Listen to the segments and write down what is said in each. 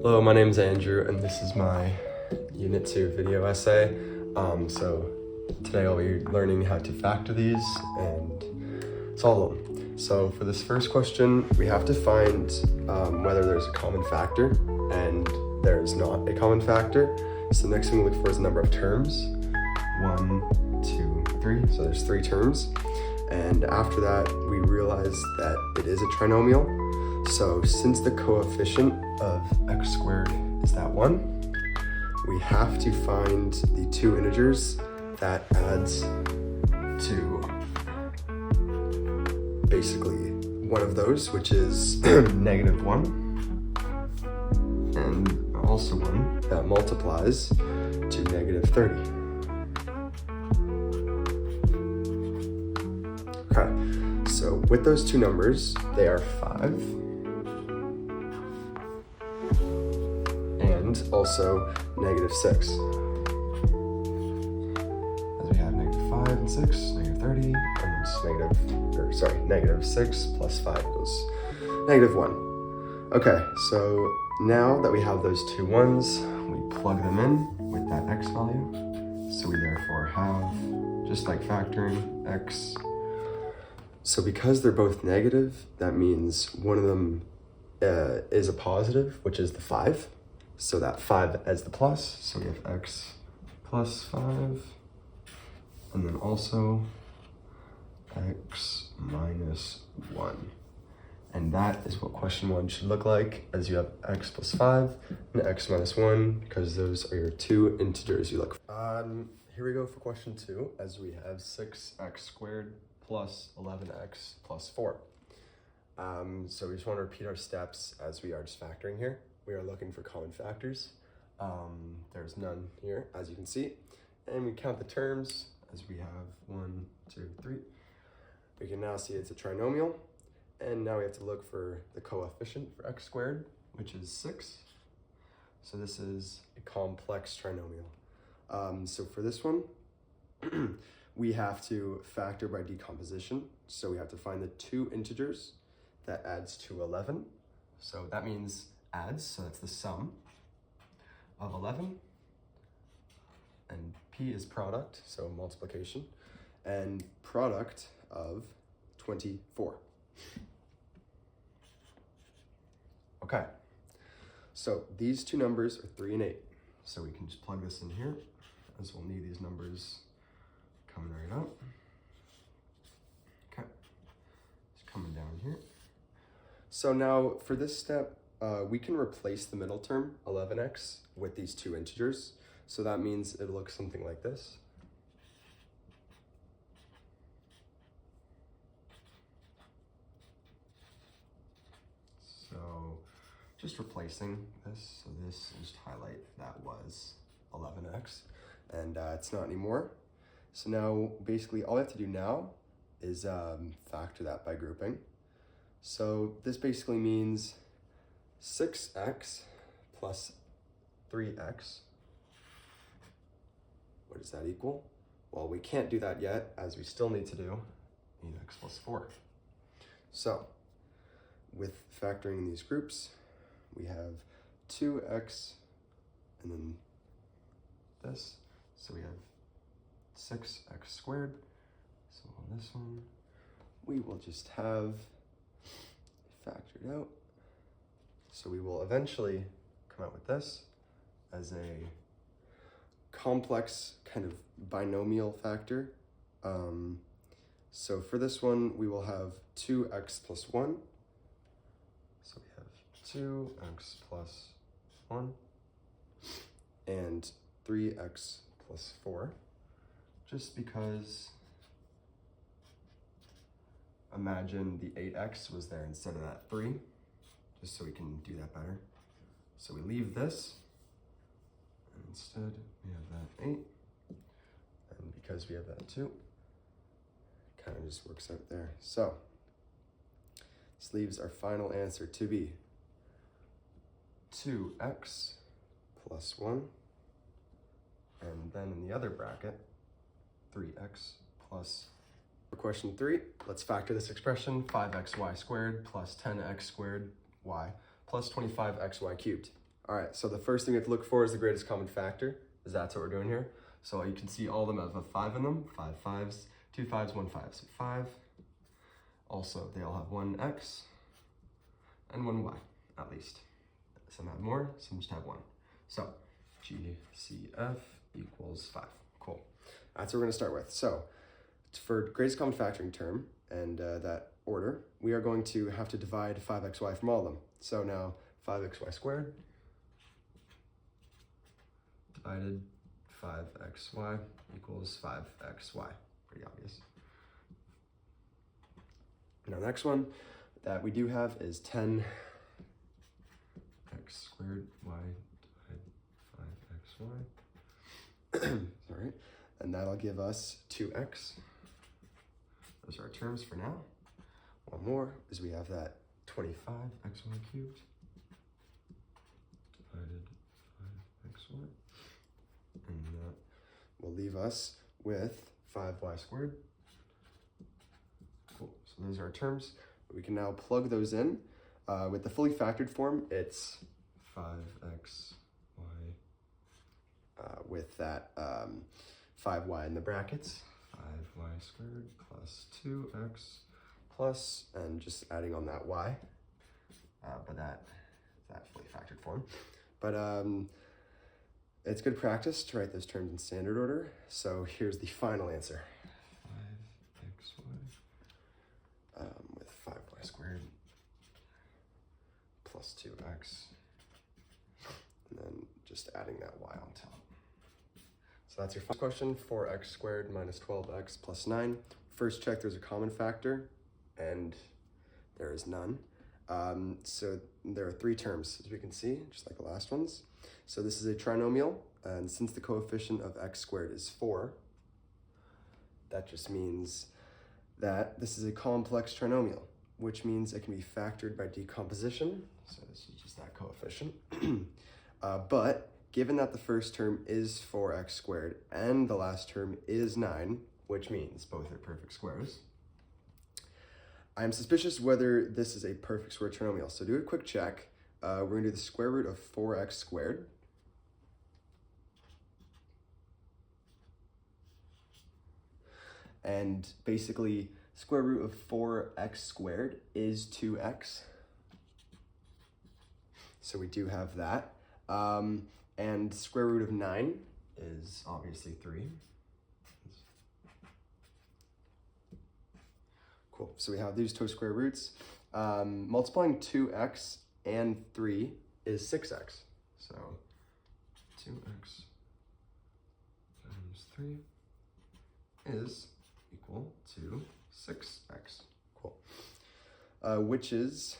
Hello, my name is Andrew, and this is my Unit 2 video essay. So today I'll be learning how to factor these and solve them. So for this first question, we have to find whether there's a common factor, and there's not a common factor. So the next thing we look for is the number of terms. 1, 2, 3, so there's 3 terms. And after that, we realize that it is a trinomial. So since the coefficient of x squared is that 1, we have to find the 2 integers that adds to basically one of those, which is negative 1, and also one that multiplies to negative 30. Okay, so with those 2 numbers, they are 5. And also negative 6. As we have negative 5 and 6, negative 30, and negative 6 plus 5 equals negative 1. Okay, so now that we have those 2 ones, we plug them in with that x value. So we therefore have, just like factoring, x. So because they're both negative, that means one of them is a positive, which is the 5. So that 5 as the plus, so we have x plus 5, and then also x minus 1. And that is what question 1 should look like, as you have x plus 5 and x minus 1, because those are your 2 integers you look for. Here we go for question 2, as we have 6x squared plus 11x plus 4. So we just want to repeat our steps as we are just factoring here. We are looking for common factors. There's none here, as you can see. And we count the terms, as we have 1, 2, 3. We can now see it's a trinomial. And now we have to look for the coefficient for x squared, which is 6. So this is a complex trinomial. So for this one, we have to factor by decomposition. So we have to find the 2 integers that adds to 11. So that means adds, so that's the sum of 11, and p is product, so multiplication, and product of 24. Okay, so these 2 numbers are 3 and 8, so we can just plug this in here, as we'll need these numbers coming right up. Okay, it's coming down here. So now for this step, we can replace the middle term, 11x, with these 2 integers. So that means it looks something like this. So just replacing this. So this, just highlight that was 11x, and it's not anymore. So now basically all I have to do now is factor that by grouping. So this basically means 6x plus 3x. What does that equal? Well, we can't do that yet, as we still need to do 8x plus 4. So with factoring in these groups, we have 2x and then this. So we have 6x squared. So on this one, we will just have factored out. So we will eventually come out with this as a complex kind of binomial factor. So for this one, we will have 2x plus 1. So we have 2x plus 1 and 3x plus 4, just because imagine the 8x was there instead of that 3. Just so we can do that better. So we leave this, and instead we have that 8, and because we have that 2, it kind of just works out there. So this leaves our final answer to be 2x plus 1, and then in the other bracket, 3x plus. For question 3, let's factor this expression, 5xy squared plus 10x squared y plus 25xy cubed. All right, so the first thing we have to look for is the greatest common factor, because that's what we're doing here. So you can see all of them have a 5 in them, 5 5s, 2 5s, 1 5, so 5. Also, they all have one x and one y, at least. Some have more, some just have one. So GCF equals 5. Cool. That's what we're gonna start with. So for greatest common factoring term and that order, we are going to have to divide 5xy from all of them. So now 5xy squared divided 5xy equals 5xy. Pretty obvious. Now next one that we do have is 10x squared y divided 5xy. Sorry. And that'll give us 2x. Those are our terms for now. One more is we have that 25xy cubed divided 5xy. And that will leave us with 5y squared. Cool. So those are our terms. We can now plug those in. With the fully factored form, it's 5xy with that 5y in the brackets. 5y squared plus 2x plus, and just adding on that y, but that fully factored form. But it's good practice to write those terms in standard order. So here's the final answer. 5xy with 5y squared plus 2x, and then just adding that y on top. So that's your first question, 4x squared minus 12x plus 9. First check there's a common factor, and there is none. So there are 3 terms, as we can see, just like the last ones. So this is a trinomial, and since the coefficient of x squared is 4, that just means that this is a complex trinomial, which means it can be factored by decomposition. So this is just that coefficient. But given that the first term is 4x squared and the last term is 9, which means both are perfect squares, I'm suspicious whether this is a perfect square trinomial. So do a quick check. We're gonna do the square root of 4x squared. And basically, square root of 4x squared is 2x. So we do have that. And square root of 9 is obviously 3. Cool, so we have these 2 square roots. Multiplying 2x and 3 is 6x. So 2x times 3 is equal to 6x. Cool. Which is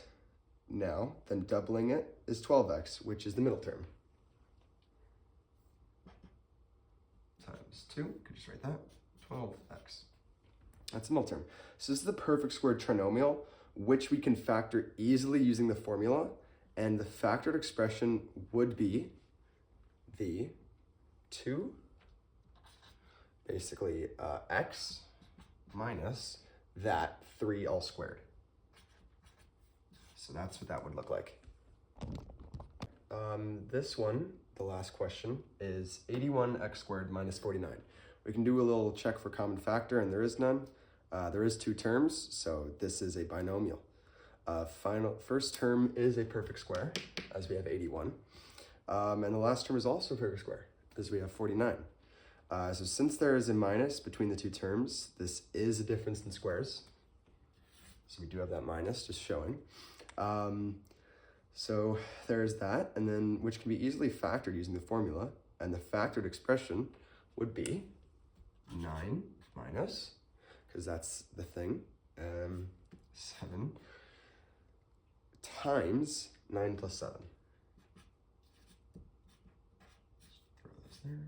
now, then doubling it is 12x, which is the middle term. Times 2, could just write that, 12x. That's the middle term. So this is the perfect squared trinomial, which we can factor easily using the formula, and the factored expression would be the 2, basically x minus that 3 all squared. So that's what that would look like. This one, the last question, is 81x squared minus 49. We can do a little check for common factor, and there is none. There is 2 terms, so this is a binomial. First term is a perfect square, as we have 81. And the last term is also a perfect square, as we have 49. So since there is a minus between the 2 terms, this is a difference in squares. So we do have that minus, just showing. So there's that, and then which can be easily factored using the formula, and the factored expression would be 9 minus, because that's the thing, 7 times 9 plus 7. Throw this there.